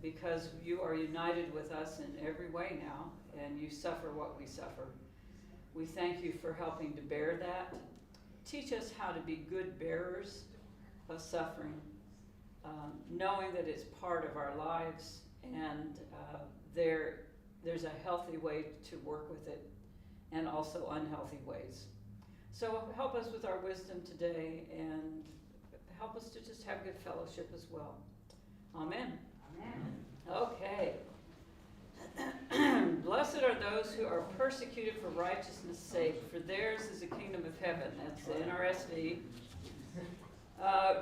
because you are united with us in every way now, and you suffer what we suffer. We thank you for helping to bear that. Teach us how to be good bearers of suffering, knowing that it's part of our lives, and there's a healthy way to work with it, and also unhealthy ways. So help us with our wisdom today, and help us to just have good fellowship as well. Amen. Amen. Okay. Blessed are those who are persecuted for righteousness' sake, for theirs is the kingdom of heaven. That's the NRSV.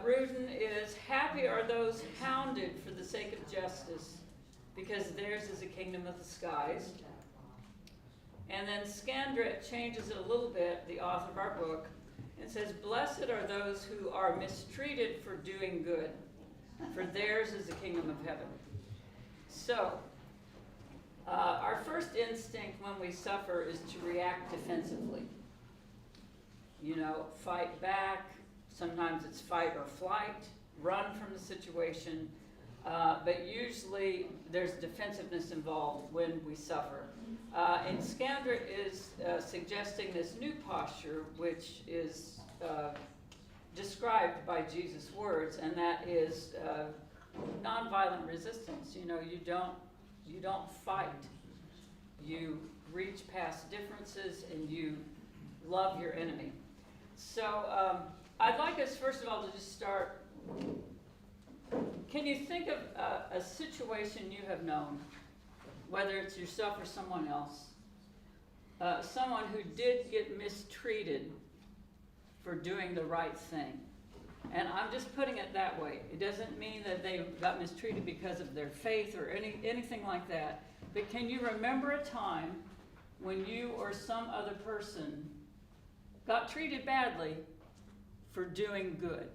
Rudin is, happy are those hounded for the sake of justice, because theirs is the kingdom of the skies. And then Skandret changes it a little bit, the author of our book, and says, blessed are those who are mistreated for doing good, for theirs is the kingdom of heaven. So, our first instinct when we suffer is to react defensively. Fight back. Sometimes it's fight or flight, run from the situation. But usually there's defensiveness involved when we suffer. And Skandra is suggesting this new posture, which is described by Jesus' words, and that is nonviolent resistance. You don't fight. You reach past differences and you love your enemy. So I'd like us, first of all, to just start. Can you think of a situation you have known, whether it's yourself or someone else, someone who did get mistreated for doing the right thing? And I'm just putting it that way. It doesn't mean that they got mistreated because of their faith or anything like that. But can you remember a time when you or some other person got treated badly for doing good?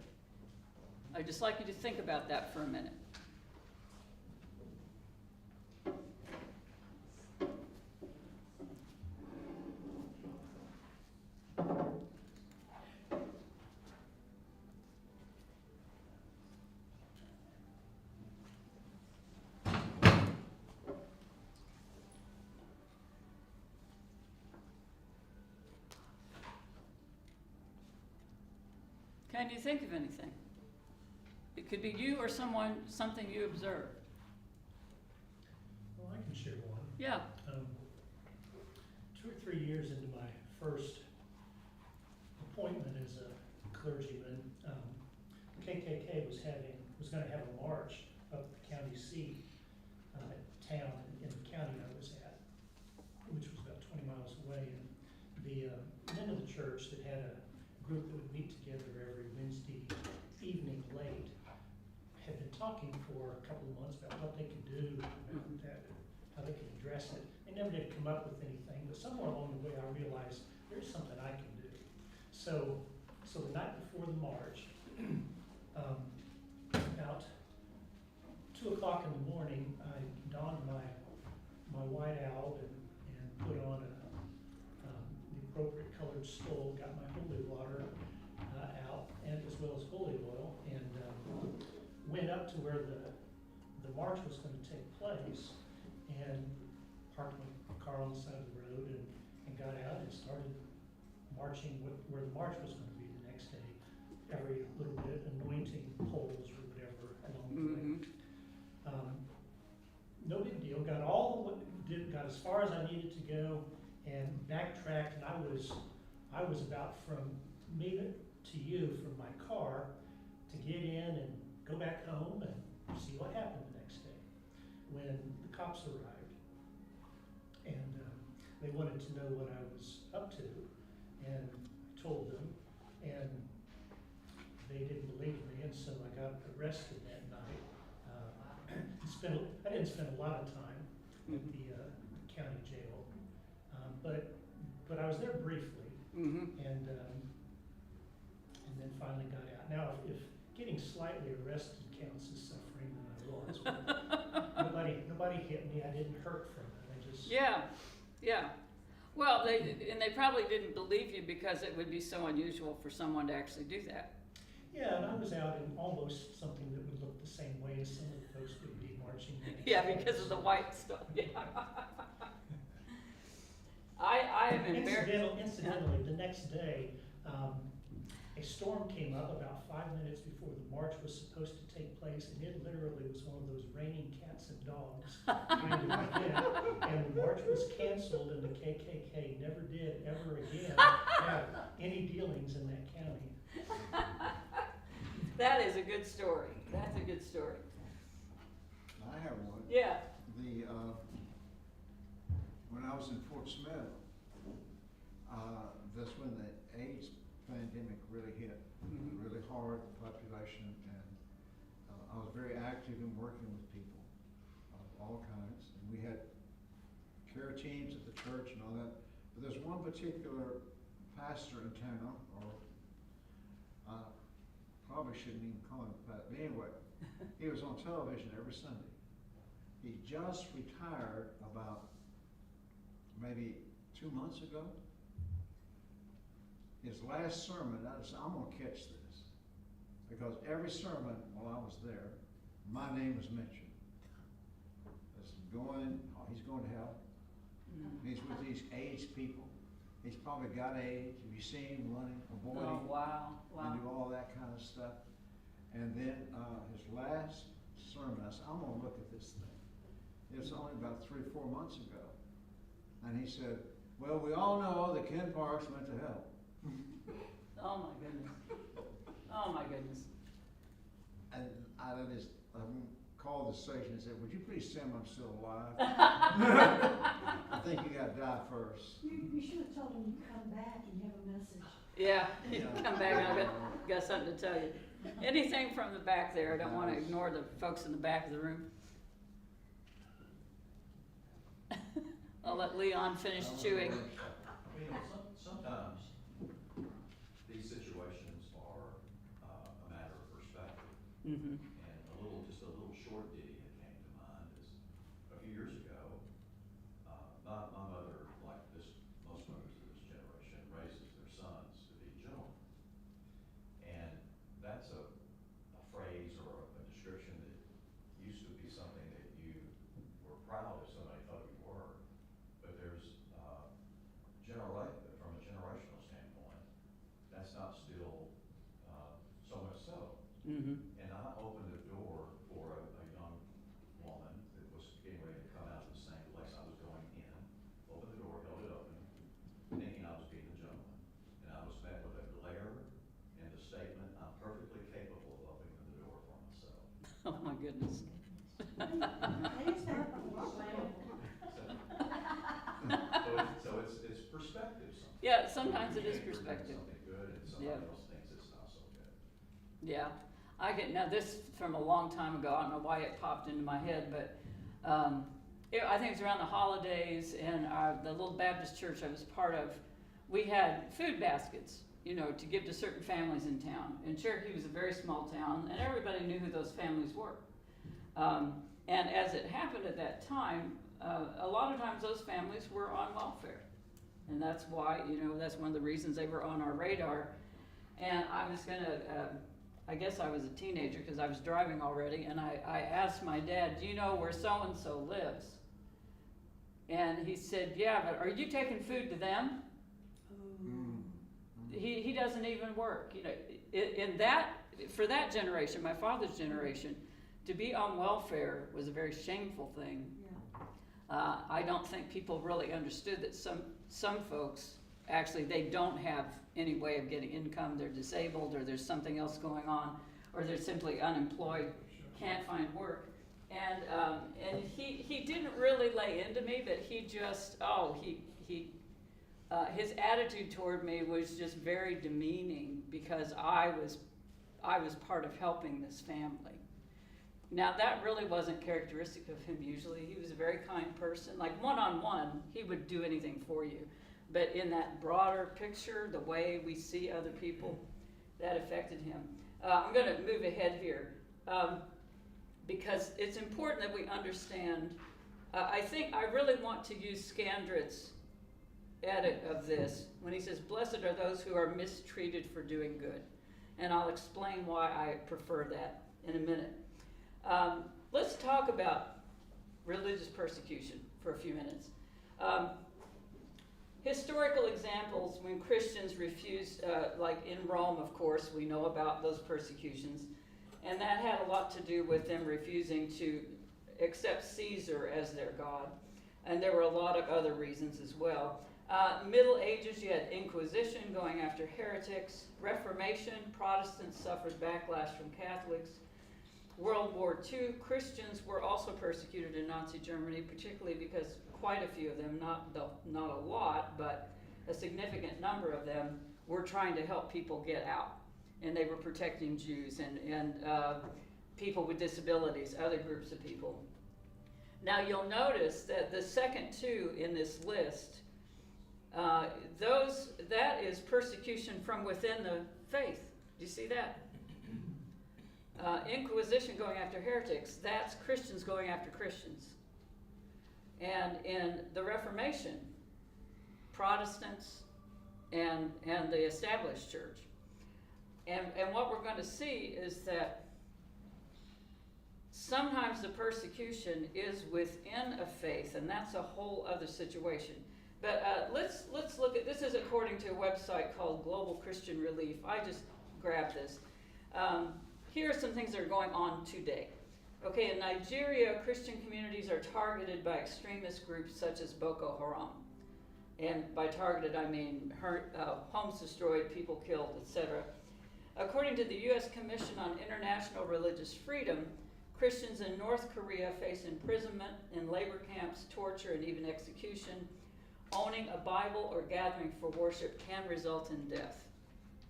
I'd just like you to think about that for a minute. Can you think of anything? It could be you or something you observed. Well, I can share one. Yeah. 2 or 3 years into my first appointment as a clergyman, KKK was going to have a march up the county seat town in the county I was at, which was about 20 miles away. And the men of the church that had a group that would meet together every Wednesday evening late had been talking for a couple of months about what they could do about that, how they could address it. They never did come up with anything, but somewhere along the way I realized there's something I can do. So the night before the march, about 2 o'clock in the morning, I donned my white owl and put on the appropriate colored stole, got my holy water out, and as well as holy oil, and went up to where the march was going to take place, and parked my car on the side of the road and got out and started marching where the march was going to be the next day. Every little bit, anointing poles or whatever along the way. No big deal. Got as far as I needed to go, and backtracked. And I was about from me to you from my car to get in and go back home and see what happened the next day when the cops arrived, and they wanted to know what I was up to, and I told them, and they didn't believe me, and so I got arrested that night. I didn't spend a lot of time at the county jail, but I was there briefly, and then finally got out. Now, if getting slightly arrested counts as suffering, then I was. But nobody hit me. I didn't hurt from it. I just Yeah. Well, they probably didn't believe you because it would be so unusual for someone to actually do that. Yeah, and I was out in almost something that would look the same way as some of the folks would be marching Yeah, because of the white stuff, yeah. I am embarrassed. Incidentally, the next day, a storm came up about 5 minutes before the march was supposed to take place, and it literally was one of those raining cats and dogs kind of event. And the march was canceled, and the KKK never did ever again have any dealings in that county. That is a good story. That's a good story. I have one. Yeah. When I was in Fort Smith, that's when the AIDS pandemic really hit, really hard, the population, and I was very active in working with people of all kinds. And we had care teams at the church and all that. But there's one particular pastor in town, or probably shouldn't even call him that, but anyway, he was on television every Sunday. He just retired about maybe 2 months ago. His last sermon, I said, I'm going to catch this. Because every sermon while I was there, my name was mentioned. He's going to hell. He's with these AIDS people. He's probably got AIDS. Have you seen him running, avoiding? Oh, wow. And do all that kind of stuff. And then his last sermon, I said, I'm going to look at this thing. It was only about 3 or 4 months ago. And he said, well, we all know that Ken Parks went to hell. Oh my goodness. Oh my goodness. And I just called the station and said, would you please tell me I'm still alive? I think you got to die first. You should have told him you come back and you have a message. Yeah, you come back and I've got something to tell you. Anything from the back there? I don't want to ignore the folks in the back of the room. I'll let Leon finish chewing. Sometimes these situations are a matter of perspective. Mm-hmm. And just a little short ditty that came to mind is a few years ago, my mother, like most mothers of this generation, raises their sons to be gentlemen. And that's a phrase or a description that used to be something that you were proud if somebody thought you were. But there's from a generational standpoint, that's not still so much so. Mm-hmm. And I opened the door for a young woman that was getting ready to come out of the same place I was going in. Opened the door, held it open, thinking I was being a gentleman. And I was met with a glare and the statement, I'm perfectly capable of opening the door for myself. Oh my goodness. I used to have a lot of So it's perspective sometimes. Yeah, sometimes it is You bring perspective. something good and somebody else thinks it's not so good. Yeah, now this from a long time ago, I don't know why it popped into my head, but I think it was around the holidays, and the little Baptist church I was part of, we had food baskets, to give to certain families in town. And Cherokee was a very small town, and everybody knew who those families were. And as it happened at that time, a lot of times those families were on welfare. And that's why, that's one of the reasons they were on our radar. And I was I guess I was a teenager because I was driving already, and I asked my dad, do you know where so-and-so lives? And he said, yeah, but are you taking food to them? He doesn't even work. For that generation, my father's generation, to be on welfare was a very shameful thing. Yeah. I don't think people really understood that some folks, actually, they don't have any way of getting income. They're disabled, or there's something else going on, or they're simply unemployed, can't find work. And he didn't really lay into me, but he just, his attitude toward me was just very demeaning because I was part of helping this family. Now, that really wasn't characteristic of him usually. He was a very kind person. Like one-on-one, he would do anything for you. But in that broader picture, the way we see other people, that affected him. I'm going to move ahead here because it's important that we understand. I think I really want to use Scandrett's edit of this when he says, blessed are those who are mistreated for doing good. And I'll explain why I prefer that in a minute. Let's talk about religious persecution for a few minutes. Historical examples when Christians refused, like in Rome, of course, we know about those persecutions, and that had a lot to do with them refusing to accept Caesar as their god, and there were a lot of other reasons as well. Middle Ages, you had Inquisition going after heretics. Reformation, Protestants suffered backlash from Catholics. World War II, Christians were also persecuted in Nazi Germany, particularly because quite a few of them, not a lot, but a significant number of them were trying to help people get out. And they were protecting Jews and people with disabilities, other groups of people. Now you'll notice that the second two in this list, that is persecution from within the faith. Do you see that? Inquisition going after heretics, that's Christians going after Christians. And in the Reformation, Protestants and the established church. And what we're going to see is that sometimes the persecution is within a faith, and that's a whole other situation. But let's look at, this is according to a website called Global Christian Relief. I just grabbed this. Here are some things that are going on today. Okay, in Nigeria, Christian communities are targeted by extremist groups such as Boko Haram. And by targeted, I mean homes destroyed, people killed, etc. According to the U.S. Commission on International Religious Freedom, Christians in North Korea face imprisonment in labor camps, torture, and even execution. Owning a Bible or gathering for worship can result in death.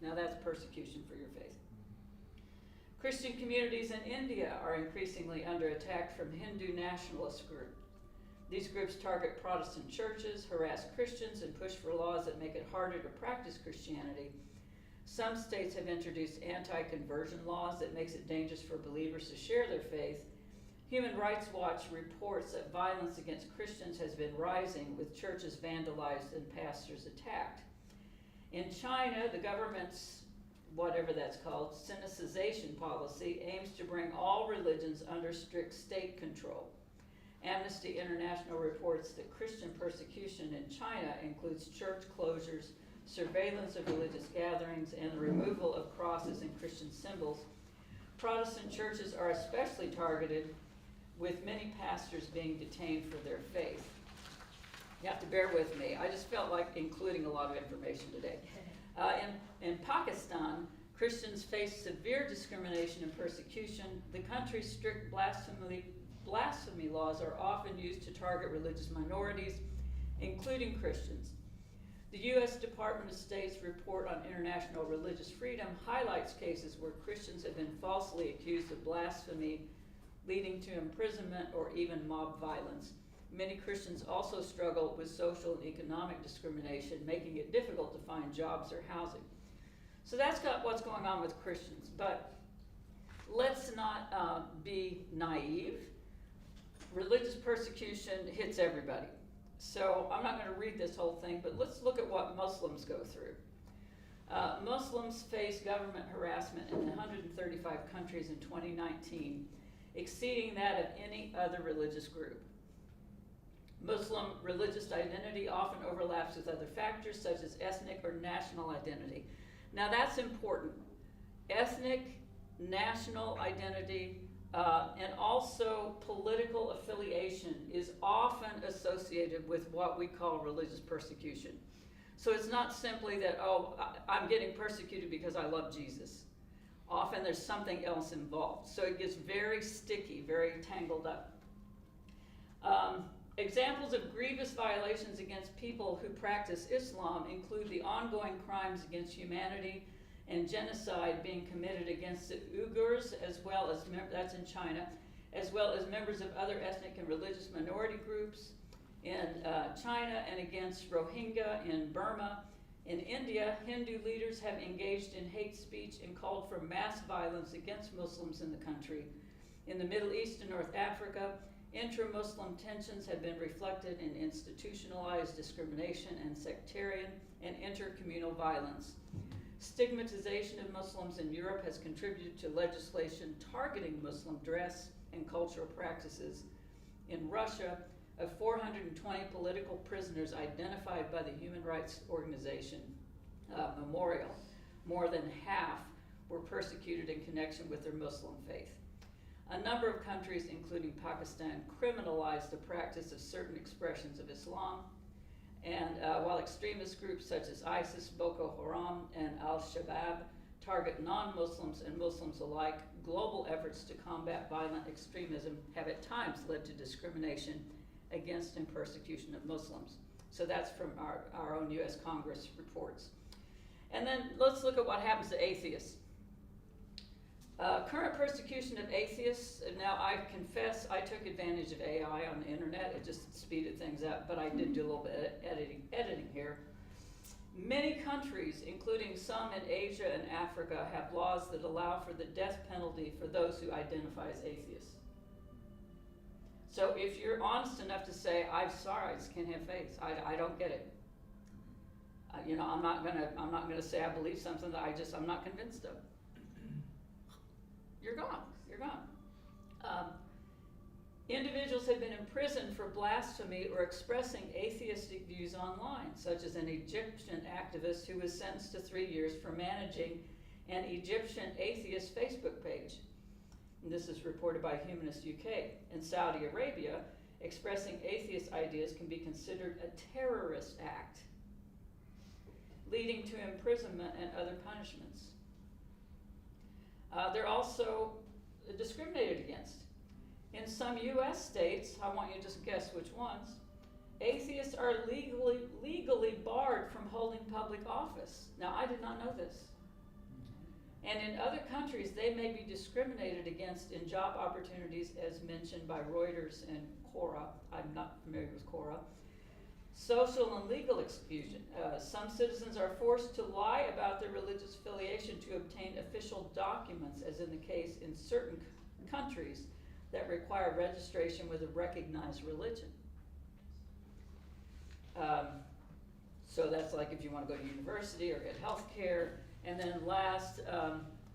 Now that's persecution for your faith. Christian communities in India are increasingly under attack from Hindu nationalist groups. These groups target Protestant churches, harass Christians, and push for laws that make it harder to practice Christianity. Some states have introduced anti-conversion laws that makes it dangerous for believers to share their faith. Human Rights Watch reports that violence against Christians has been rising, with churches vandalized and pastors attacked. In China, the government's, whatever that's called, Sinicization policy aims to bring all religions under strict state control. Amnesty International reports that Christian persecution in China includes church closures, surveillance of religious gatherings, and the removal of crosses and Christian symbols. Protestant churches are especially targeted, with many pastors being detained for their faith. You have to bear with me. I just felt like including a lot of information today. In Pakistan, Christians face severe discrimination and persecution. The country's strict blasphemy laws are often used to target religious minorities, including Christians. The U.S. Department of State's report on international religious freedom highlights cases where Christians have been falsely accused of blasphemy, leading to imprisonment or even mob violence. Many Christians also struggle with social and economic discrimination, making it difficult to find jobs or housing. So that's what's going on with Christians. But let's not be naive. Religious persecution hits everybody. So I'm not going to read this whole thing, but let's look at what Muslims go through. Muslims face government harassment in 135 countries in 2019, exceeding that of any other religious group. Muslim religious identity often overlaps with other factors such as ethnic or national identity. Now that's important. Ethnic, national identity, and also political affiliation is often associated with what we call religious persecution. So it's not simply that, oh, I'm getting persecuted because I love Jesus. Often there's something else involved. So it gets very sticky, very tangled up. Examples of grievous violations against people who practice Islam include the ongoing crimes against humanity and genocide being committed against the Uyghurs, as well as, that's in China, as well as members of other ethnic and religious minority groups in China, and against Rohingya in Burma. In India, Hindu leaders have engaged in hate speech and called for mass violence against Muslims in the country. In the Middle East and North Africa, intra-Muslim tensions have been reflected in institutionalized discrimination and sectarian and intercommunal violence. Stigmatization of Muslims in Europe has contributed to legislation targeting Muslim dress and cultural practices. In Russia, of 420 political prisoners identified by the human rights organization Memorial, more than half were persecuted in connection with their Muslim faith. A number of countries, including Pakistan, criminalized the practice of certain expressions of Islam, and while extremist groups such as ISIS, Boko Haram, and Al-Shabaab target non-Muslims and Muslims alike, global efforts to combat violent extremism have at times led to discrimination against and persecution of Muslims. So that's from our own U.S. Congress reports. And then let's look at what happens to atheists. Current persecution of atheists, now I confess I took advantage of AI on the internet. It just speeded things up, but I did do a little bit of editing here. Many countries, including some in Asia and Africa, have laws that allow for the death penalty for those who identify as atheists. So if you're honest enough to say, I'm sorry, I just can't have faith, I don't get it. I'm not gonna say I believe something that I'm not convinced of. You're gone. Individuals have been imprisoned for blasphemy or expressing atheistic views online, such as an Egyptian activist who was sentenced to 3 years for managing an Egyptian atheist Facebook page. And this is reported by Humanist UK. In Saudi Arabia, expressing atheist ideas can be considered a terrorist act, leading to imprisonment and other punishments. They're also discriminated against. In some U.S. states, I want you to just guess which ones, atheists are legally barred from holding public office. Now, I did not know this. And in other countries, they may be discriminated against in job opportunities as mentioned by Reuters and Quora. I'm not familiar with Quora. Social and legal exclusion. Some citizens are forced to lie about their religious affiliation to obtain official documents, as in the case in certain countries that require registration with a recognized religion. So that's like if you want to go to university or get health care. And then last,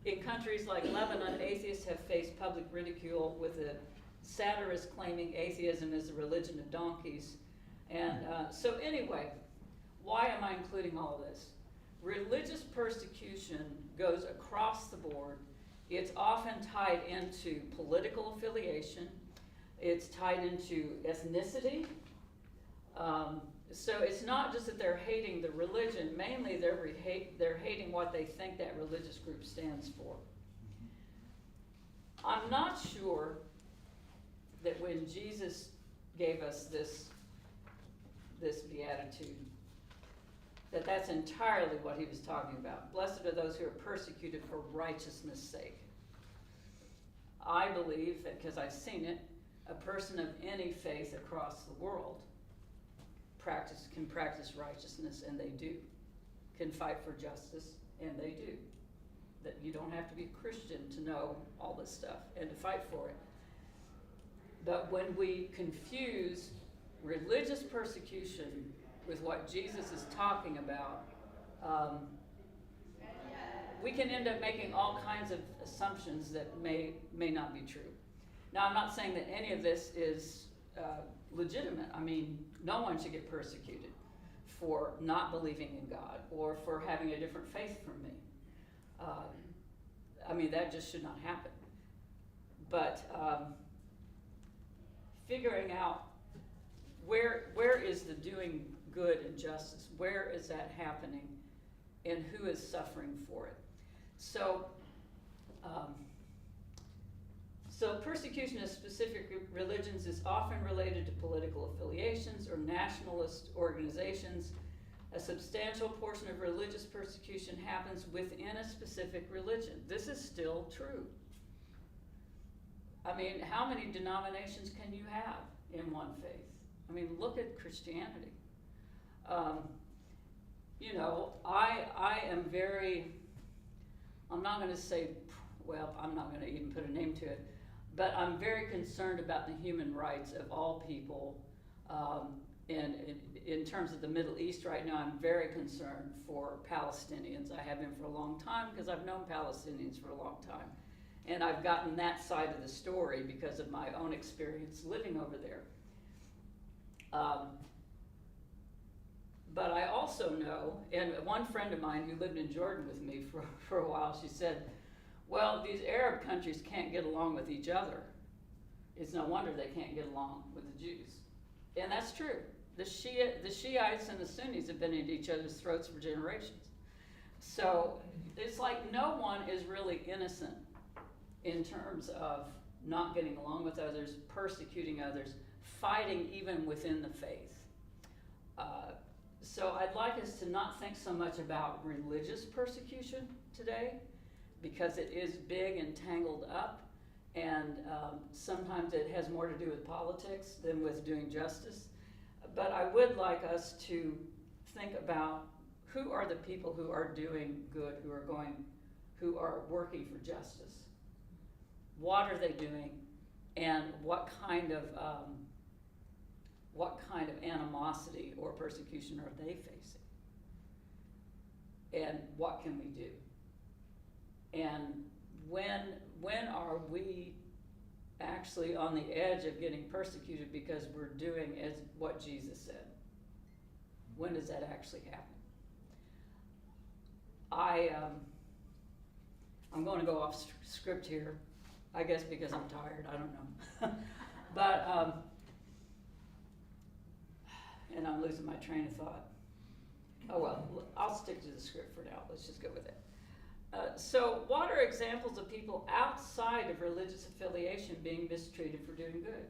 in countries like Lebanon, atheists have faced public ridicule, with a satirist claiming atheism is the religion of donkeys. And so anyway, why am I including all this? Religious persecution goes across the board. It's often tied into political affiliation. It's tied into ethnicity. So it's not just that they're hating the religion. Mainly they're hating what they think that religious group stands for. I'm not sure that when Jesus gave us this beatitude, that's entirely what he was talking about. Blessed are those who are persecuted for righteousness' sake. I believe that, because I've seen it, a person of any faith across the world can practice righteousness, and they do. Can fight for justice, and they do. That you don't have to be a Christian to know all this stuff and to fight for it. But when we confuse religious persecution with what Jesus is talking about, we can end up making all kinds of assumptions that may not be true. Now, I'm not saying that any of this is legitimate. I mean, no one should get persecuted for not believing in God or for having a different faith from me. I mean, that just should not happen. But figuring out where is the doing good and justice? Where is that happening? And who is suffering for it? So persecution of specific religions is often related to political affiliations or nationalist organizations. A substantial portion of religious persecution happens within a specific religion. This is still true. I mean, how many denominations can you have in one faith? I mean, look at Christianity. I am very, I'm not going to say, well, I'm not going to even put a name to it, but I'm very concerned about the human rights of all people. And in terms of the Middle East right now, I'm very concerned for Palestinians. I have been for a long time because I've known Palestinians for a long time. And I've gotten that side of the story because of my own experience living over there. But I also know, and one friend of mine who lived in Jordan with me for a while, she said, well, these Arab countries can't get along with each other. It's no wonder they can't get along with the Jews. And that's true. The Shiites and the Sunnis have been at each other's throats for generations. So it's like no one is really innocent in terms of not getting along with others, persecuting others, fighting even within the faith. So I'd like us to not think so much about religious persecution today, because it is big and tangled up, and sometimes it has more to do with politics than with doing justice. But I would like us to think about who are the people who are doing good, who are working for justice. What are they doing, and what kind of animosity or persecution are they facing? And what can we do? And when are we actually on the edge of getting persecuted because we're doing as what Jesus said? When does that actually happen? I'm going to go off script here, I guess because I'm tired, I don't know. But, and I'm losing my train of thought. Oh well, I'll stick to the script for now, let's just go with it. So what are examples of people outside of religious affiliation being mistreated for doing good?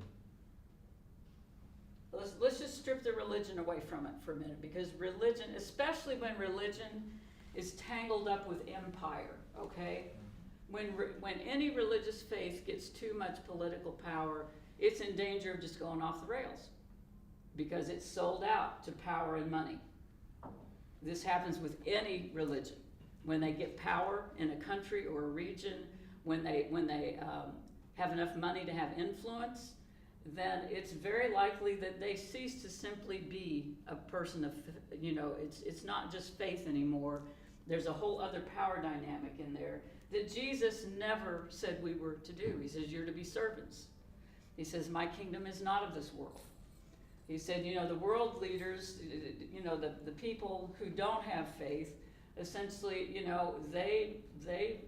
Let's just strip the religion away from it for a minute, because religion, especially when religion is tangled up with empire, okay? When any religious faith gets too much political power, it's in danger of just going off the rails, because it's sold out to power and money. This happens with any religion. When they get power in a country or a region, when they have enough money to have influence, then it's very likely that they cease to simply be a person of, it's not just faith anymore. There's a whole other power dynamic in there that Jesus never said we were to do. He says, you're to be servants. He says, my kingdom is not of this world. He said, the world leaders, the people who don't have faith, essentially, they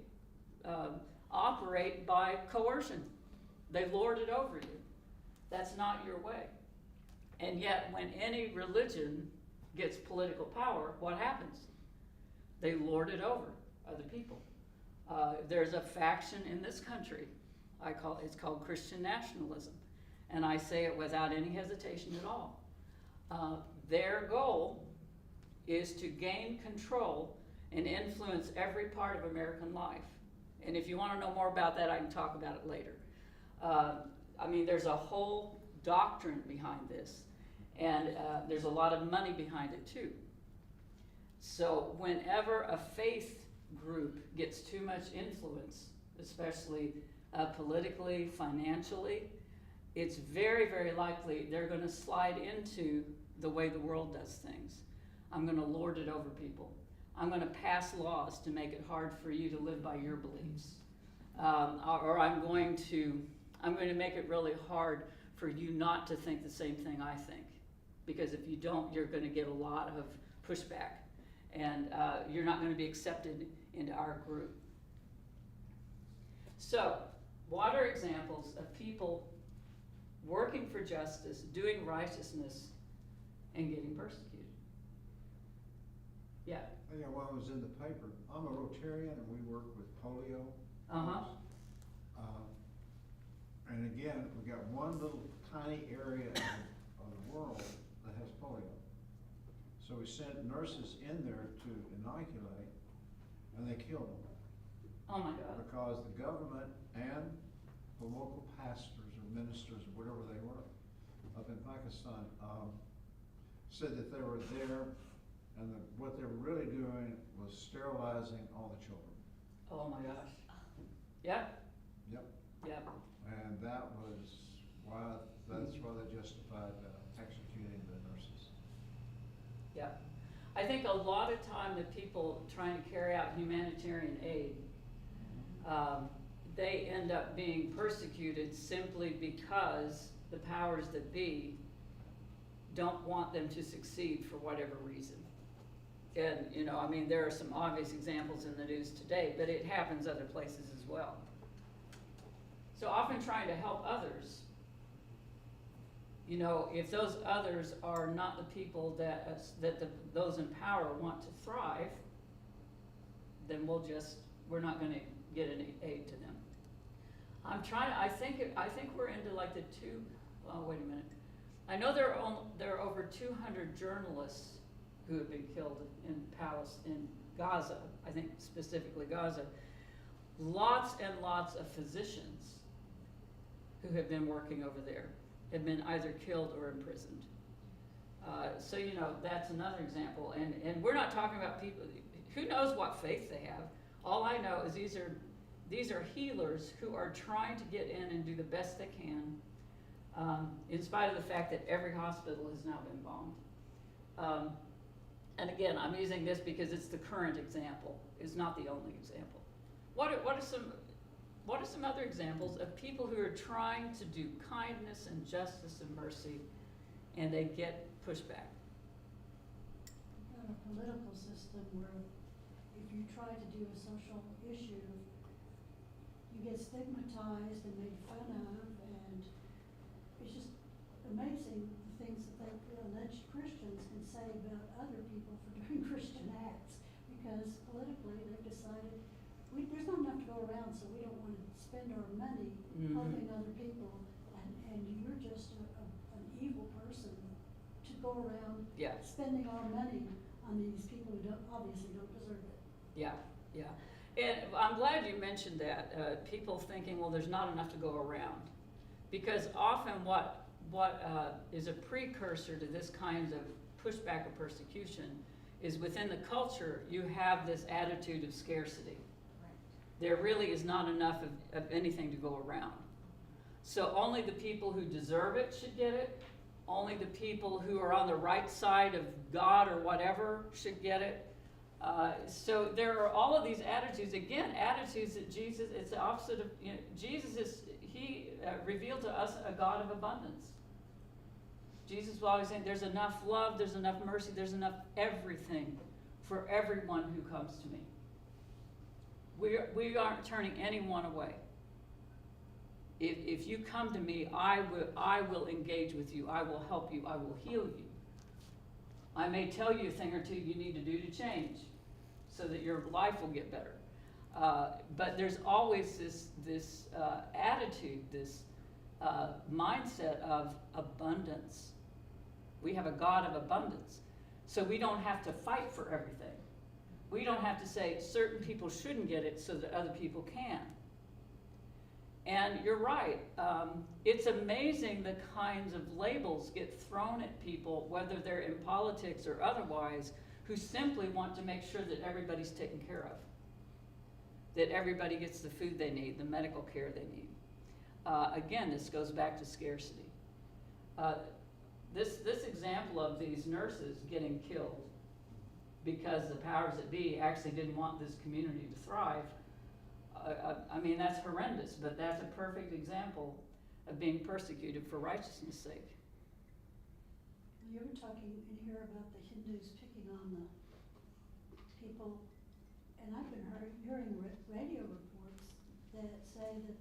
operate by coercion. They lord it over you. That's not your way. And yet, when any religion gets political power, what happens? They lord it over other people. There's a faction in this country, it's called Christian nationalism. And I say it without any hesitation at all. Their goal is to gain control and influence every part of American life. And if you want to know more about that, I can talk about it later. There's a whole doctrine behind this, and there's a lot of money behind it too. So whenever a faith group gets too much influence, especially politically, financially, it's very, very likely they're going to slide into the way the world does things. I'm going to lord it over people. I'm going to pass laws to make it hard for you to live by your beliefs. Or I'm going to make it really hard for you not to think the same thing I think. Because if you don't, you're going to get a lot of pushback. And you're not going to be accepted into our group. So, what are examples of people working for justice, doing righteousness, and getting persecuted? Yeah. Yeah, well, I was in the paper. I'm a Rotarian, and we work with polio. And again, we got one little tiny area of the world that has polio. So we sent nurses in there to inoculate, and they killed them. Oh my God. Because the government and the local pastors or ministers or whatever they were up in Pakistan said that they were there, and what they were really doing was sterilizing all the children. Oh my gosh. Yep. Yep. Yep. And that's why they justified executing the nurses. Yep. I think a lot of time the people trying to carry out humanitarian aid, they end up being persecuted simply because the powers that be don't want them to succeed for whatever reason. And, you know, I mean, there are some obvious examples in the news today, but it happens other places as well. So often trying to help others, you know, if those others are not the people that those in power want to thrive, then we're not gonna get any aid to them. I think we're into like the wait a minute. I know there are over 200 journalists who have been killed in Gaza, I think specifically Gaza. Lots and lots of physicians who have been working over there have been either killed or imprisoned. So, you know, that's another example. And we're not talking about people, who knows what faith they have. All I know is these are healers who are trying to get in and do the best they can, in spite of the fact that every hospital has now been bombed. And again, I'm using this because it's the current example. It's not the only example. What are some other examples of people who are trying to do kindness and justice and mercy, and they get pushback? A political system where if you try to do a social issue, you get stigmatized and made fun of, and it's just amazing the things that alleged Christians can say about other people for doing Christian acts, because politically they've decided there's not enough to go around, so we don't want to spend our money helping other people, and you're just an evil person to go around spending our money on these people who obviously don't deserve it. Yeah. And I'm glad you mentioned that, people thinking, well, there's not enough to go around. Because often what is a precursor to this kind of pushback or persecution is within the culture, you have this attitude of scarcity. There really is not enough of anything to go around. So only the people who deserve it should get it. Only the people who are on the right side of God or whatever should get it. So there are all of these attitudes, again, attitudes that Jesus, it's the opposite of, you know, he revealed to us a God of abundance. Jesus was always saying, there's enough love, there's enough mercy, there's enough everything for everyone who comes to me. We aren't turning anyone away. If you come to me, I will engage with you. I will help you. I will heal you. I may tell you a thing or two you need to do to change so that your life will get better. But there's always this attitude, this mindset of abundance. We have a God of abundance. So we don't have to fight for everything. We don't have to say certain people shouldn't get it so that other people can. And you're right. It's amazing the kinds of labels get thrown at people, whether they're in politics or otherwise, who simply want to make sure that everybody's taken care of, that everybody gets the food they need, the medical care they need. Again, this goes back to scarcity. This example of these nurses getting killed because the powers that be actually didn't want this community to thrive, I mean, that's horrendous, but that's a perfect example of being persecuted for righteousness' sake. You were talking in here about the Hindus picking on the people, and I've been hearing radio reports that say that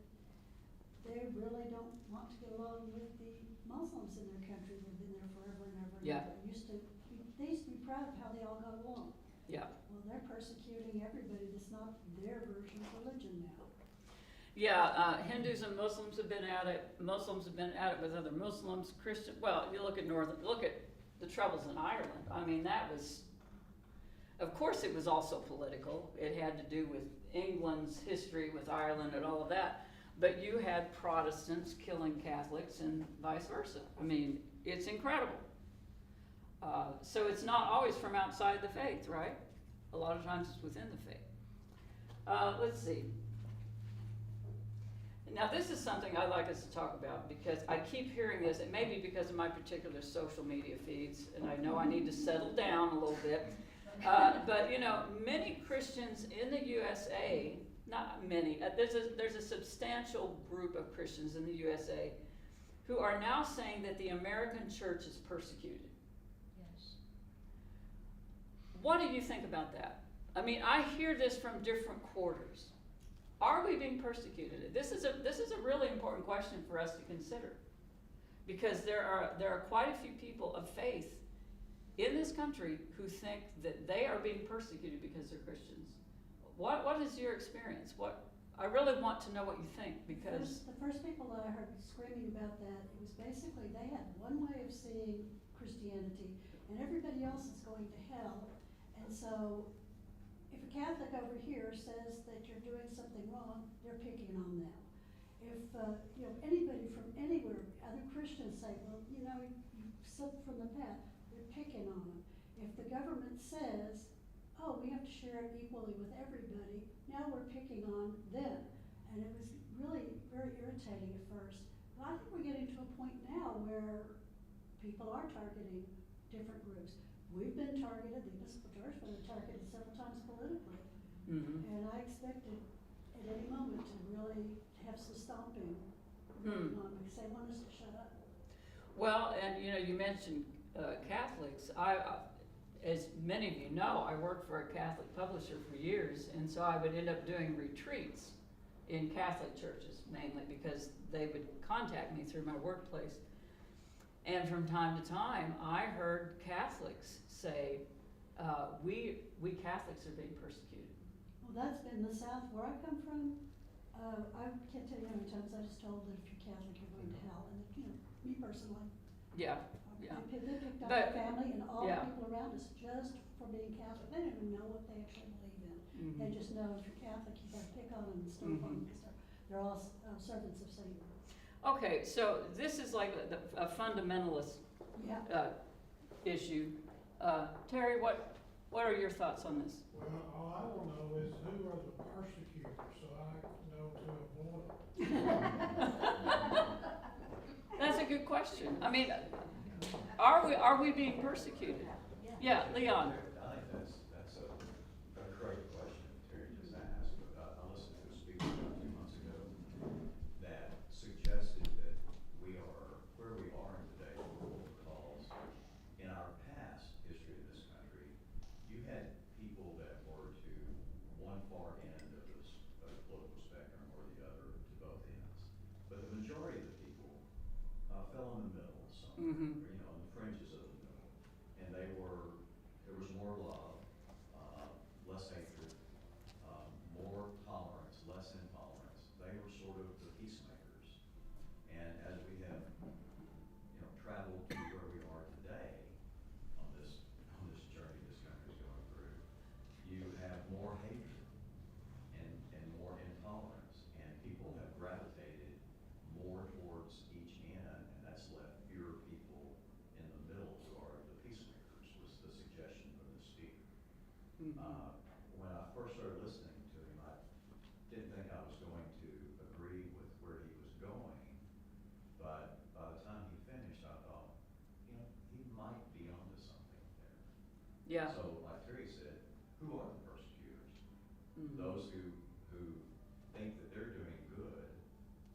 they really don't want to get along with the Muslims in their country. They've been there forever and ever and ever. They used to be proud of how they all got along. Yeah. Well, they're persecuting everybody that's not their version of religion now. Yeah, Hindus and Muslims have been at it. Muslims have been at it with other Muslims. Well, you look at the troubles in Ireland. I mean, that was, of course it was also political. It had to do with England's history with Ireland and all of that. But you had Protestants killing Catholics and vice versa. I mean, it's incredible. So it's not always from outside the faith, right? A lot of times it's within the faith. Let's see. Now this is something I'd like us to talk about because I keep hearing this. It may be because of my particular social media feeds, and I know I need to settle down a little bit. But you know, many Christians in the USA not many, there's a substantial group of Christians in the USA who are now saying that the American church is persecuted. Yes. What do you think about that? I mean, I hear this from different quarters. Are we being persecuted? This is a really important question for us to consider, because there are quite a few people of faith in this country who think that they are being persecuted because they're Christians. What is your experience? I really want to know what you think, because The first people that I heard screaming about that, it was basically they had one way of seeing Christianity and everybody else is going to hell. And so if a Catholic over here says that you're doing something wrong, they're picking on them. If anybody from anywhere, other Christians say, well, you slipped from the path, they're picking on them. If the government says, oh, we have to share it equally with everybody, now we're picking on them. And it was really very irritating at first. But I think we're getting to a point now where people are targeting different groups. We've been targeted, the Episcopal Church has been targeted several times politically. Mhm. And I expected at any moment to really have some stomping going on, because they want us to shut up. Well, and you mentioned Catholics. As many of you know, I worked for a Catholic publisher for years, and so I would end up doing retreats in Catholic churches, mainly because they would contact me through my workplace. And from time to time, I heard Catholics say, we Catholics are being persecuted. Well, that's been the South where I come from. I can't tell you how many times I was told that if you're Catholic, you're going to hell. And, me personally, Yeah, yeah. they picked up But- my family and all yeah. the people around us just for being Catholic. They don't even know what they actually believe in. Mhm. They just know if you're Catholic, you gotta pick on them and stomp on them, Mhm. because they're all servants of Satan. Okay, so this is like a fundamentalist Yeah. issue. Terry, what are your thoughts on this? Well, all I want to know is who are the persecutors, so I know to avoid them. That's a good question. I mean, are we being persecuted? Yeah, Leon. I think that's a great question Terry just asked. I listened to a speaker about 2 months ago that suggested that we are where we are in today's world because in our past history of this country, you had people that were to one far end of the political spectrum or the other, to both ends. But the majority of the people fell in the middle somewhere, Mhm. or, on the fringes of the middle. And there was more love, less hatred, more tolerance, less intolerance. They were sort of the peacemakers. And as we have, traveled to where we are today on this journey this country's going through, you have more hatred and more intolerance, and people have gravitated more towards each end, and that's left fewer people in the middle who are the peacemakers, was the suggestion from the speaker. Mhm. When I first started listening to him, I didn't think I was going to agree with where he was going, but by the time he finished, I thought, he might be onto something there. Yeah. So, like Terry said, who are the persecutors? Mhm. Those who think that they're doing good,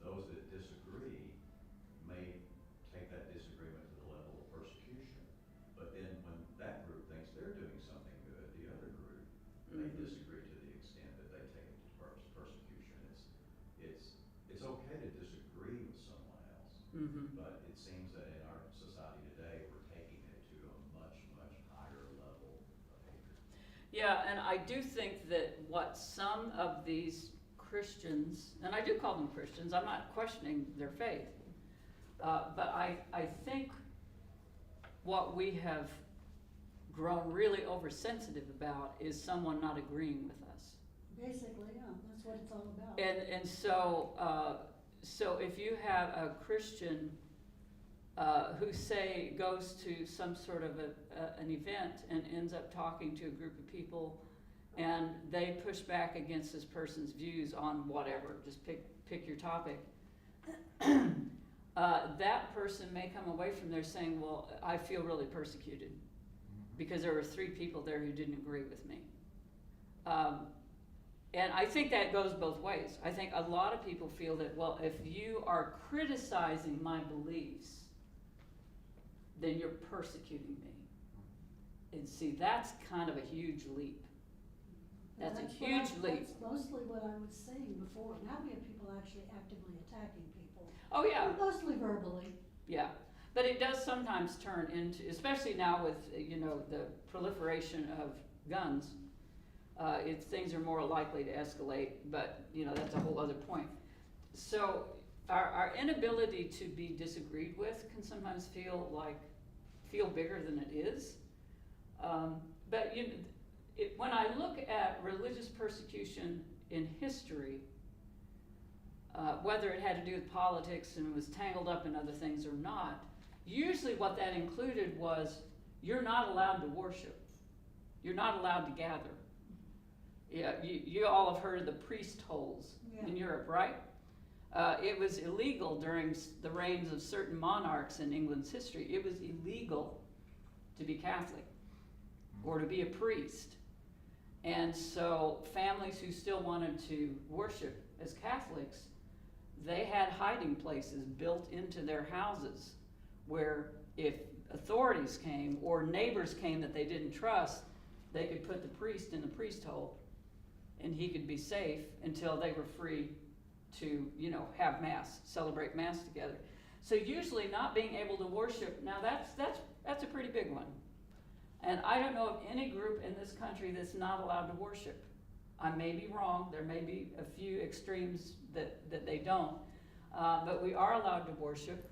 those that disagree may take that disagreement to the level of persecution. But then when that group thinks they're doing something good, the other group may Mhm. disagree to the extent that they take it to persecution. It's okay to disagree with someone else, Mhm. but it seems that in our society today, we're taking it to a much, much higher level of hatred. Yeah, and I do think that what some of these Christians, and I do call them Christians, I'm not questioning their faith, but I think what we have grown really oversensitive about is someone not agreeing with us. Basically, yeah, that's what it's all about. And so if you have a Christian who goes to some sort of an event and ends up talking to a group of people, and they push back against this person's views on whatever, just pick your topic, that person may come away from there saying, well, I feel really persecuted because there were 3 people there who didn't agree with me. And I think that goes both ways. I think a lot of people feel that, well, if you are criticizing my beliefs, then you're persecuting me. And see, that's kind of a huge leap. That's a huge leap. That's mostly what I was saying before. Now we have people actually actively attacking people. Oh, yeah. Mostly verbally. Yeah, but it does sometimes turn into, especially now with, the proliferation of guns, things are more likely to escalate, but, that's a whole other point. So our inability to be disagreed with can sometimes feel bigger than it is. But when I look at religious persecution in history, whether it had to do with politics and was tangled up in other things or not, usually what that included was you're not allowed to worship. You're not allowed to gather. Yeah, you all have heard of the priest holes in Europe, right? It was illegal during the reigns of certain monarchs in England's history. It was illegal to be Catholic or to be a priest. And so families who still wanted to worship as Catholics, they had hiding places built into their houses where if authorities came or neighbors came that they didn't trust, they could put the priest in the priest hole and he could be safe until they were free to, have mass, celebrate mass together. So usually not being able to worship, now that's a pretty big one. And I don't know of any group in this country that's not allowed to worship. I may be wrong, there may be a few extremes that they don't, but we are allowed to worship.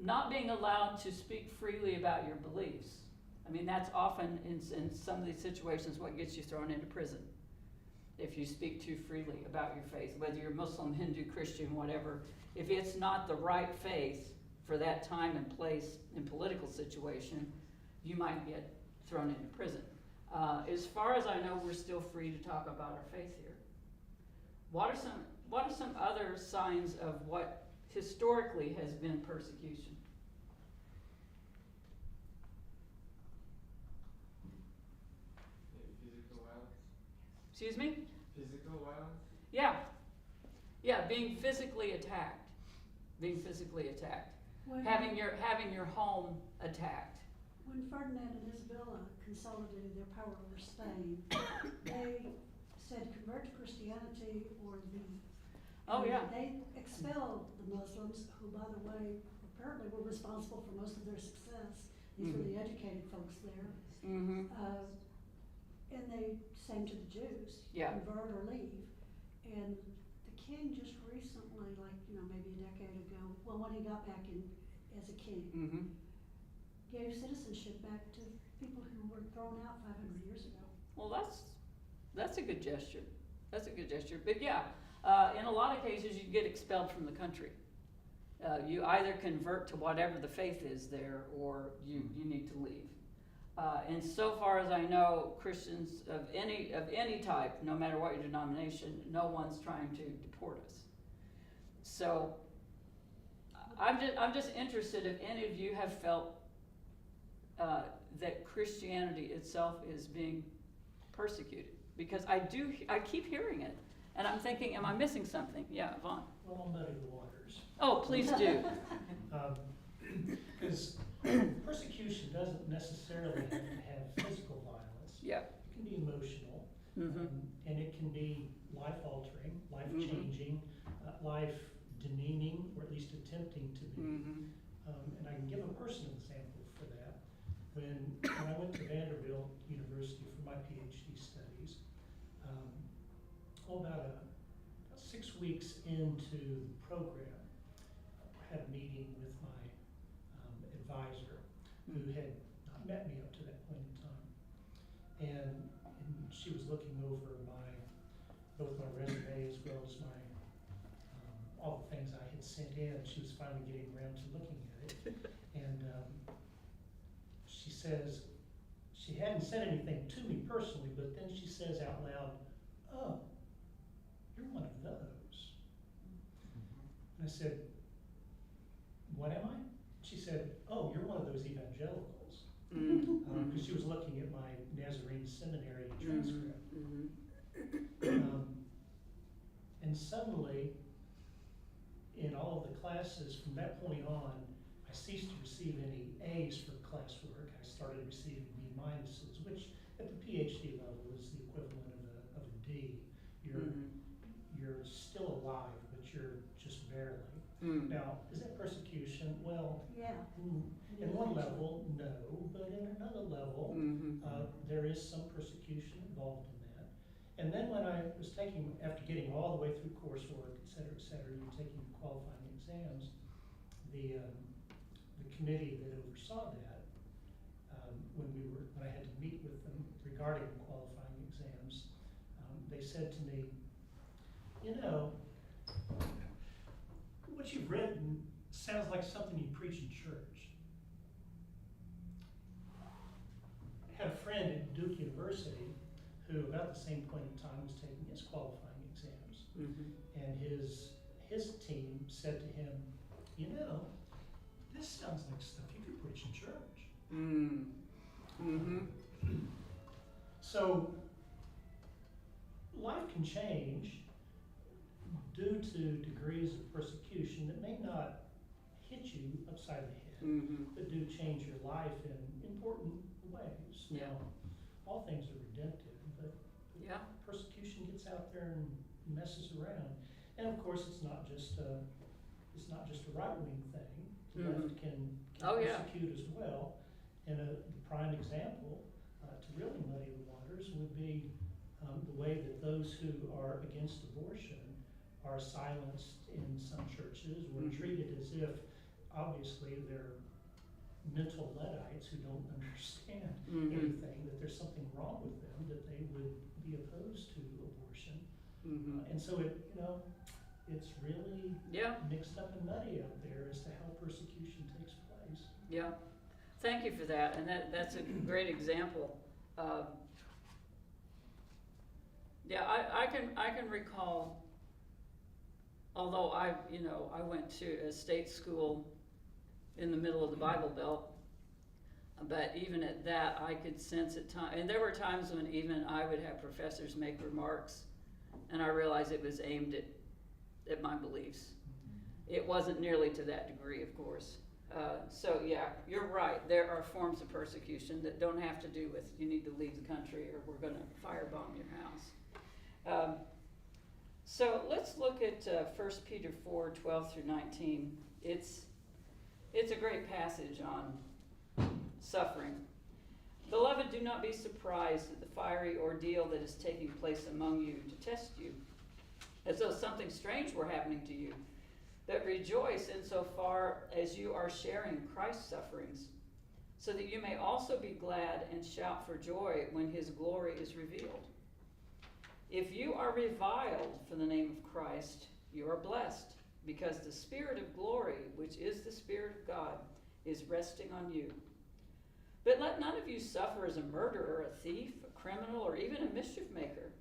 Not being allowed to speak freely about your beliefs. I mean, that's often in some of these situations what gets you thrown into prison. If you speak too freely about your faith, whether you're Muslim, Hindu, Christian, whatever, if it's not the right faith for that time and place and political situation, you might get thrown into prison. As far as I know, we're still free to talk about our faith here. What are some other signs of what historically has been persecution? Physical violence. Excuse me? Physical violence. Yeah, being physically attacked. When- Having your home attacked. When Ferdinand and Isabella consolidated their power over Spain, they said convert to Christianity or leave. Oh, And yeah. They expelled the Muslims, who, by the way, apparently were responsible for most of their success. These were the educated folks there. Mm-hmm. And they same to the Jews, Yeah. convert or leave. And the king just recently, maybe a decade ago, well, when he got back in as a king, Mm-hmm. gave citizenship back to people who were thrown out 500 years ago. Well, that's a good gesture. But yeah, in a lot of cases, you get expelled from the country. You either convert to whatever the faith is there, or you need to leave. And so far as I know, Christians of any type, no matter what your denomination, no one's trying to deport us. So I'm just interested if any of you have felt that Christianity itself is being persecuted, because I keep hearing it, and I'm thinking, am I missing something? Yeah, Vaughn. Well, I'll muddy the waters. Oh, please do. Because persecution doesn't necessarily have to have physical violence. Yeah. It can be emotional, Mm-hmm. and it can be life-altering, life-changing, life-demeaning, or at least attempting to be. Mm-hmm. And I can give a personal example for that. When I went to Vanderbilt University for my PhD studies, about 6 weeks into the program, I had a meeting with my advisor, who had not met me up to that point in time. And she was looking over both my resume as well as my all the things I had sent in. She was finally getting around to looking at it. And she says, she hadn't said anything to me personally, but then she says out loud, "Oh, you're one of those." And I said, "What am I?" She said, "Oh, you're one of those evangelicals." because she was looking at my Nazarene seminary transcript. And suddenly, in all of the classes from that point on, I ceased to receive any A's for classwork. I started receiving B minuses, which at the PhD level is the equivalent of a D. You're still alive, but you're just barely. Now, is that persecution? Well, Yeah. in one level, no, but in another level, there is some persecution involved in that. And then when I was after getting all the way through coursework, et cetera, you're taking qualifying exams, the committee that oversaw that, when I had to meet with them regarding qualifying exams, they said to me, you know, what you've written sounds like something you preach in church. I had a friend at Duke University who, about the same point in time, was taking his qualifying exams. And his team said to him, you know, this sounds like stuff you could preach in church. So life can change due to degrees of persecution that may not hit you upside the head, but do change your life in important ways. Yeah. Now, all things are redemptive, but Yeah. persecution gets out there and messes around. And of course, it's not just a right-wing thing. The left can Oh, yeah. persecute as well. And the prime example, to really muddy the waters, would be the way that those who are against abortion are silenced in some churches or treated as if, obviously, they're mental Luddites who don't understand anything, that there's something wrong with them, that they would be opposed to abortion. And so it's really mixed up and muddy out there as to how persecution takes place. Yeah, thank you for that, and that's a great example. I can recall, although I went to a state school in the middle of the Bible Belt, but even at that, I could sense at times, and there were times when even I would have professors make remarks, and I realized it was aimed at my beliefs. It wasn't nearly to that degree, of course. So yeah, you're right. There are forms of persecution that don't have to do with you need to leave the country or we're going to firebomb your house. So let's look at 1 Peter 4:12-19. It's a great passage on suffering. Beloved, do not be surprised at the fiery ordeal that is taking place among you to test you, as though something strange were happening to you. But rejoice insofar as you are sharing Christ's sufferings, so that you may also be glad and shout for joy when his glory is revealed. If you are reviled for the name of Christ, you are blessed, because the Spirit of glory, which is the Spirit of God, is resting on you. But let none of you suffer as a murderer, a thief, a criminal, or even a mischief maker.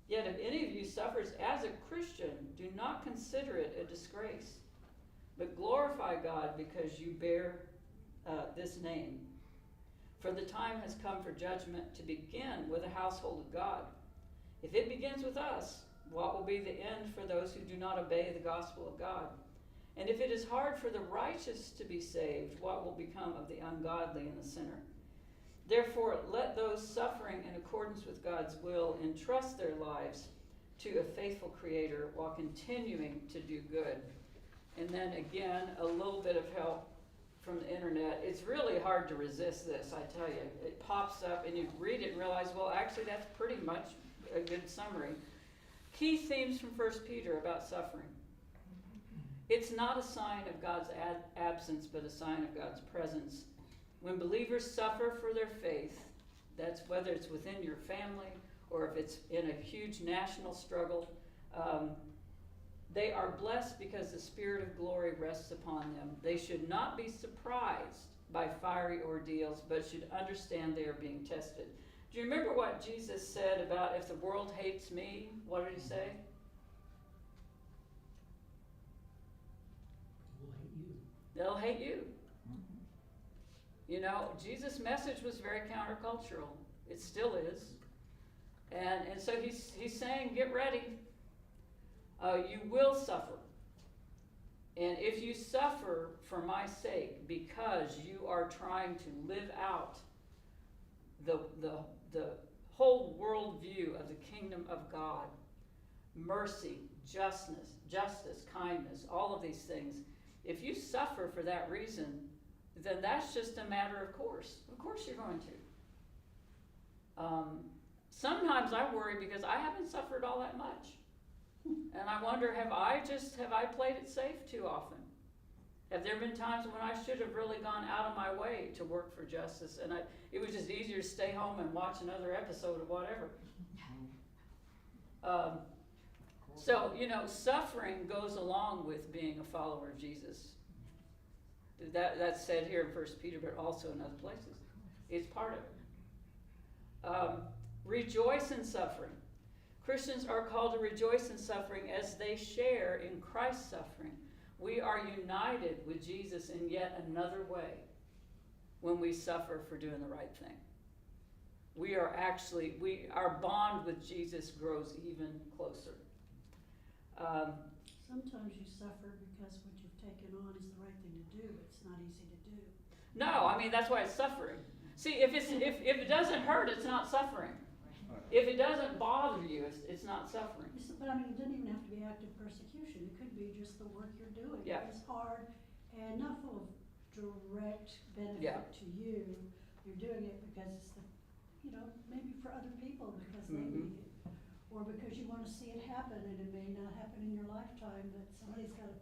Yet if any of you suffers as a Christian, do not consider it a disgrace, but glorify God because you bear this name. For the time has come for judgment to begin with the household of God. If it begins with us, what will be the end for those who do not obey the gospel of God? And if it is hard for the righteous to be saved, what will become of the ungodly and the sinner? Therefore, let those suffering in accordance with God's will entrust their lives to a faithful Creator while continuing to do good. And then again, a little bit of help from the internet. It's really hard to resist this, I tell you. It pops up and you read it and realize, well, actually that's pretty much a good summary. Key themes from 1 Peter about suffering. It's not a sign of God's absence, but a sign of God's presence. When believers suffer for their faith, that's whether it's within your family or if it's in a huge national struggle, they are blessed because the Spirit of glory rests upon them. They should not be surprised by fiery ordeals, but should understand they are being tested. Do you remember what Jesus said about if the world hates me? What did he say? We'll hate you. They'll hate you. You know, Jesus' message was very countercultural. It still is. And so he's saying, get ready. You will suffer. And if you suffer for my sake because you are trying to live out the whole worldview of the kingdom of God, mercy, justice, kindness, all of these things, if you suffer for that reason, then that's just a matter of course. Of course you're going to. Sometimes I worry because I haven't suffered all that much. And I wonder, have I played it safe too often? Have there been times when I should have really gone out of my way to work for justice, and it was just easier to stay home and watch another episode of whatever? So, you know, suffering goes along with being a follower of Jesus. That's said here in 1 Peter, but also in other places. It's part of it. Rejoice in suffering. Christians are called to rejoice in suffering as they share in Christ's suffering. We are united with Jesus in yet another way when we suffer for doing the right thing. Our bond with Jesus grows even closer. Sometimes you suffer because what you've taken on is the right thing to do, but it's not easy to do. No, I mean, that's why it's suffering. See, if it doesn't hurt, it's not suffering. If it doesn't bother you, it's not suffering. But I mean, it doesn't even have to be active persecution. It could be just the work you're doing. Yeah. It's hard and not full of direct benefit Yeah. to you. You're doing it because it's maybe for other people because they Mhm. need it. Or because you want to see it happen, and it may not happen in your lifetime, but somebody's got to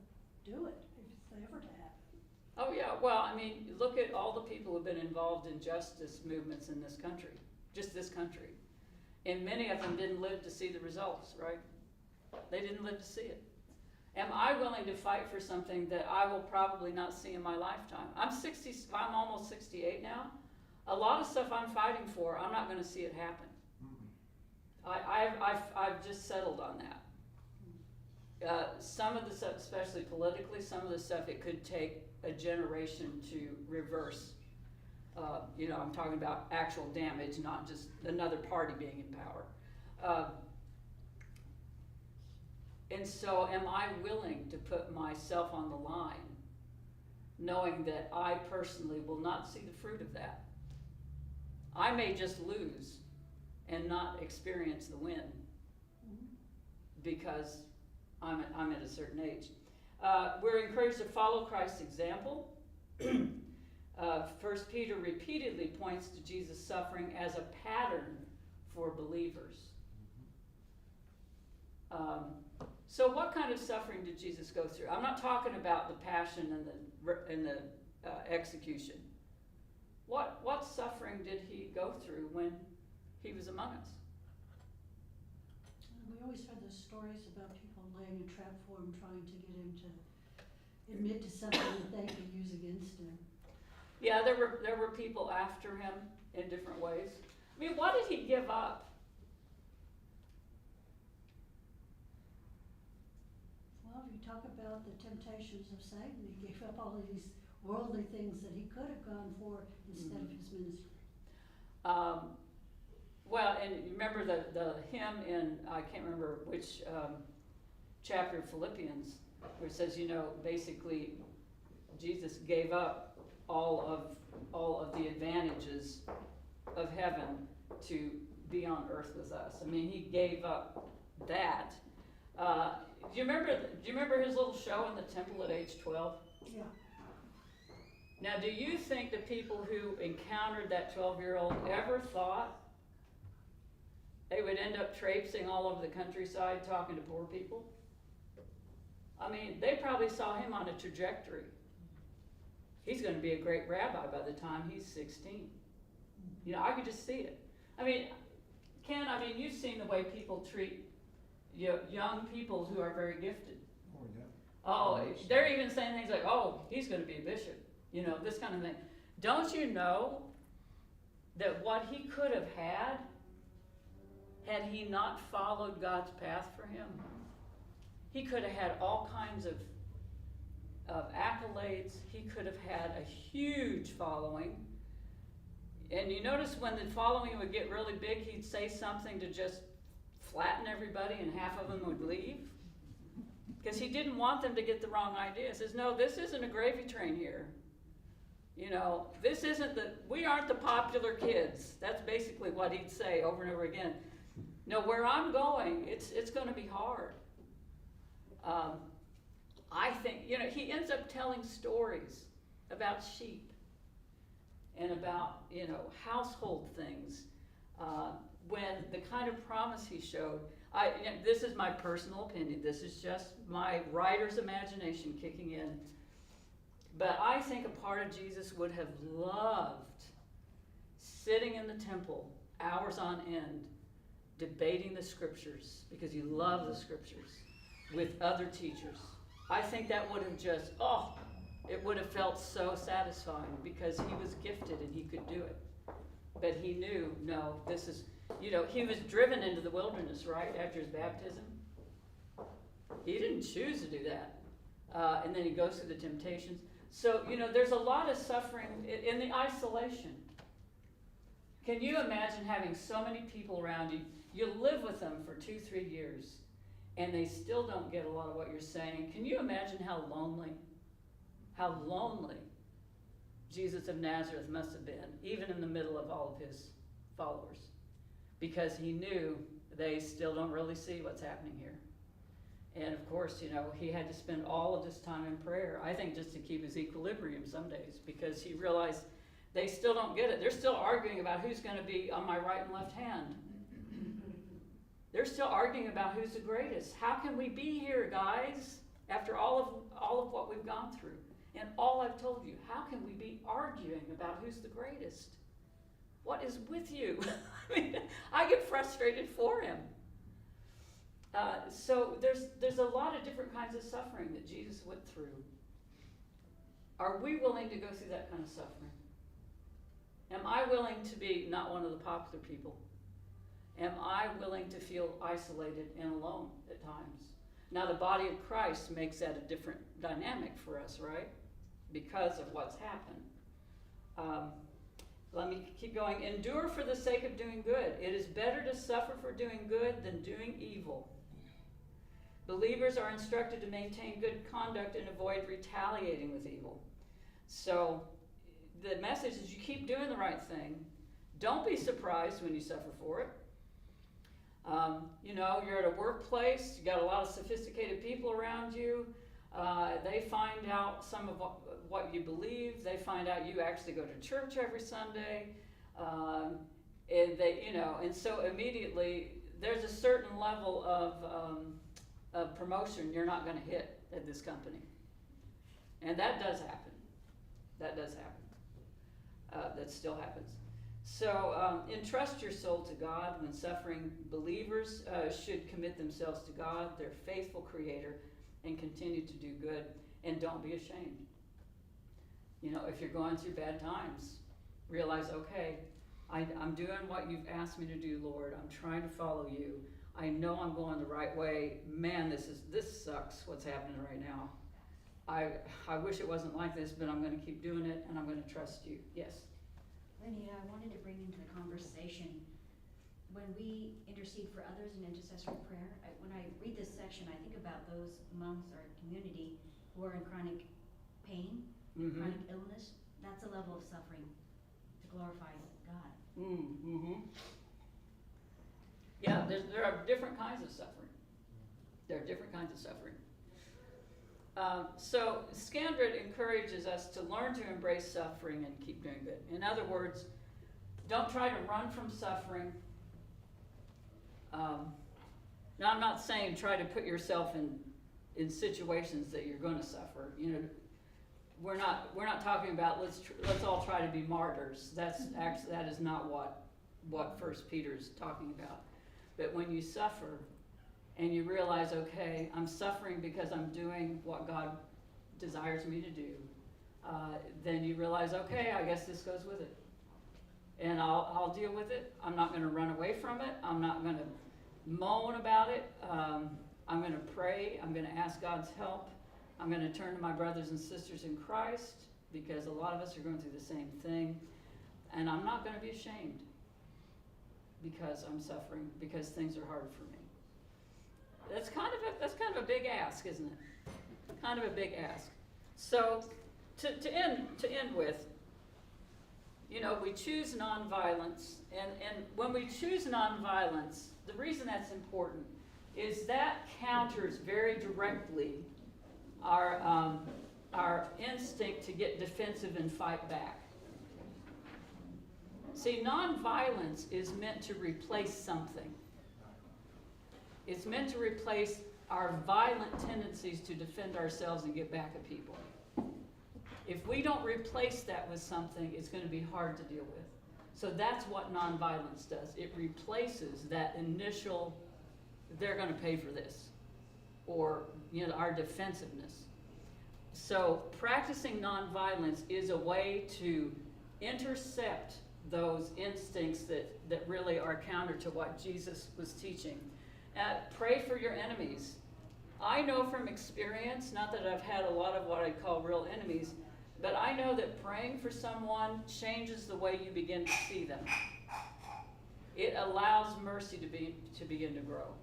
do it if it's ever to happen. Oh yeah, well, I mean, look at all the people who've been involved in justice movements in this country, just this country. And many of them didn't live to see the results, right? They didn't live to see it. Am I willing to fight for something that I will probably not see in my lifetime? I'm almost 68 now. A lot of stuff I'm fighting for, I'm not going to see it happen. I've just settled on that. Some of the stuff, especially politically, some of the stuff it could take a generation to reverse. I'm talking about actual damage, not just another party being in power. And so am I willing to put myself on the line, knowing that I personally will not see the fruit of that? I may just lose and not experience the win because I'm at a certain age. We're encouraged to follow Christ's example. 1 Peter repeatedly points to Jesus' suffering as a pattern for believers. So what kind of suffering did Jesus go through? I'm not talking about the passion and the execution. What suffering did he go through when he was among us? We always heard those stories about people laying a trap for him, trying to get him to admit to something that they could use against him. Yeah, there were people after him in different ways. I mean, what did he give up? Well, if you talk about the temptations of Satan, he gave up all of these worldly things that he could have gone for instead of his ministry. Well, and you remember the hymn in, I can't remember which chapter of Philippians, where it says, basically Jesus gave up all of the advantages of heaven to be on earth with us. I mean, he gave up that. Do you remember his little show in the temple at age 12? Yeah. Now, do you think the people who encountered that 12-year-old ever thought they would end up traipsing all over the countryside talking to poor people? I mean, they probably saw him on a trajectory. He's going to be a great rabbi by the time he's 16. I could just see it. I mean, Ken, you've seen the way people treat young people who are very gifted. Oh, yeah. Oh, they're even saying things like, oh, he's going to be a bishop. This kind of thing. Don't you know that what he could have had he not followed God's path for him? He could have had all kinds of accolades. He could have had a huge following. And you notice when the following would get really big, he'd say something to just flatten everybody and half of them would leave. Because he didn't want them to get the wrong idea. He says, no, this isn't a gravy train here. You know, this isn't we aren't the popular kids. That's basically what he'd say over and over again. No, where I'm going, it's going to be hard. I think, you know, he ends up telling stories about sheep and about, you know, household things. When the kind of promise he showed, this is my personal opinion. This is just my writer's imagination kicking in. But I think a part of Jesus would have loved sitting in the temple hours on end, debating the scriptures, because he loved the scriptures, with other teachers. I think that would have just, it would have felt so satisfying because he was gifted and he could do it. But he knew, no, this is, you know, he was driven into the wilderness, right, after his baptism. He didn't choose to do that. And then he goes through the temptations. So, you know, there's a lot of suffering in the isolation. Can you imagine having so many people around you? You live with them for 2-3 years, and they still don't get a lot of what you're saying. Can you imagine how lonely Jesus of Nazareth must have been, even in the middle of all of his followers? Because he knew they still don't really see what's happening here. And of course, you know, he had to spend all of this time in prayer, I think just to keep his equilibrium some days, because he realized they still don't get it. They're still arguing about who's going to be on my right and left hand. They're still arguing about who's the greatest. How can we be here, guys, after all of what we've gone through? And all I've told you, how can we be arguing about who's the greatest? What is with you? I mean, I get frustrated for him. So there's a lot of different kinds of suffering that Jesus went through. Are we willing to go through that kind of suffering? Am I willing to be not one of the popular people? Am I willing to feel isolated and alone at times? Now, the body of Christ makes that a different dynamic for us, right? Because of what's happened. Let me keep going. Endure for the sake of doing good. It is better to suffer for doing good than doing evil. Believers are instructed to maintain good conduct and avoid retaliating with evil. So the message is you keep doing the right thing. Don't be surprised when you suffer for it. You know, you're at a workplace, you got a lot of sophisticated people around you. They find out some of what you believe. They find out you actually go to church every Sunday. And they, you know, and so immediately there's a certain level of promotion you're not going to hit at this company. And that does happen. That does happen. That still happens. So entrust your soul to God when suffering. Believers should commit themselves to God, their faithful creator, and continue to do good. And don't be ashamed. You know, if you're going through bad times, realize, okay, I'm doing what you've asked me to do, Lord. I'm trying to follow you. I know I'm going the right way. Man, this sucks what's happening right now. I wish it wasn't like this, but I'm going to keep doing it, and I'm going to trust you. Yes? Lydia, I wanted to bring into the conversation, when we intercede for others in intercessory prayer, when I read this section, I think about those amongst our community who are in chronic pain, chronic illness. That's a level of suffering to glorify God. Yeah, there are different kinds of suffering. There are different kinds of suffering. So Skandrid encourages us to learn to embrace suffering and keep doing good. In other words, don't try to run from suffering. Now, I'm not saying try to put yourself in situations that you're going to suffer. You know, we're not talking about let's all try to be martyrs. That is not what 1 Peter is talking about. But when you suffer, and you realize, okay, I'm suffering because I'm doing what God desires me to do, then you realize, okay, I guess this goes with it. And I'll deal with it. I'm not going to run away from it. I'm not going to moan about it. I'm going to pray. I'm going to ask God's help. I'm going to turn to my brothers and sisters in Christ, because a lot of us are going through the same thing. and I'm not gonna be ashamed because I'm suffering, because things are hard for me. That's kind of a big ask, isn't it? Kind of a big ask. So, to end with, you know, we choose nonviolence, and when we choose nonviolence, the reason that's important is that counters very directly our instinct to get defensive and fight back. See, nonviolence is meant to replace something. It's meant to replace our violent tendencies to defend ourselves and get back at people. If we don't replace that with something, it's going to be hard to deal with. So that's what nonviolence does. It replaces that initial, they're going to pay for this, or, you know, our defensiveness. So practicing nonviolence is a way to intercept those instincts that really are counter to what Jesus was teaching. Pray for your enemies. I know from experience, not that I've had a lot of what I call real enemies, but I know that praying for someone changes the way you begin to see them. It allows mercy to begin to grow.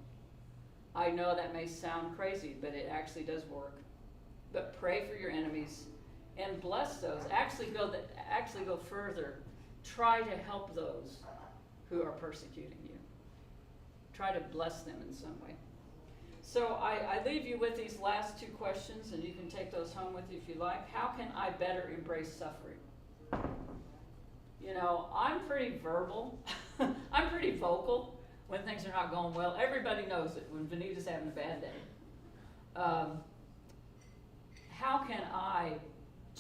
I know that may sound crazy, but it actually does work. But pray for your enemies and bless those. Actually go further. Try to help those who are persecuting you. Try to bless them in some way. So I leave you with these last two questions, and you can take those home with you if you like. How can I better embrace suffering? You know, I'm pretty verbal. I'm pretty vocal when things are not going well. Everybody knows it when Vanita's having a bad day. How can I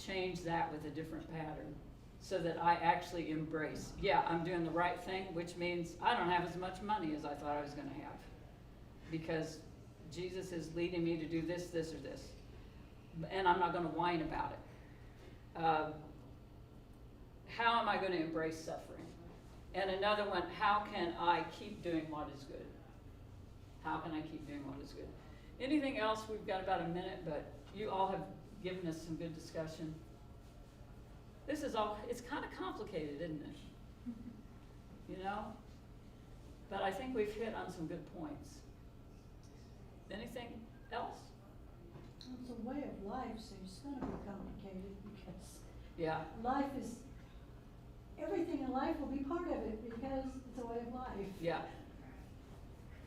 change that with a different pattern so that I actually embrace, yeah, I'm doing the right thing, which means I don't have as much money as I thought I was going to have because Jesus is leading me to do this, this, or this. And I'm not going to whine about it. How am I going to embrace suffering? And another one, how can I keep doing what is good? How can I keep doing what is good? Anything else? We've got about a minute, but you all have given us some good discussion. This is all, it's kind of complicated, isn't it? You know? But I think we've hit on some good points. Anything else? It's a way of life, so it's gonna be complicated because Yeah. life is, everything in life will be part of it because it's a way of life. Yeah.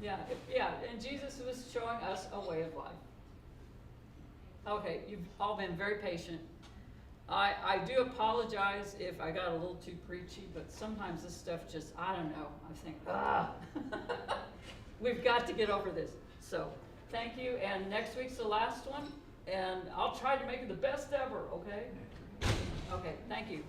Yeah, yeah, and Jesus was showing us a way of life. Okay, you've all been very patient. I do apologize if I got a little too preachy, but sometimes this stuff just, I don't know, I think, we've got to get over this. So, thank you, and next week's the last one, and I'll try to make it the best ever, okay? Okay, thank you.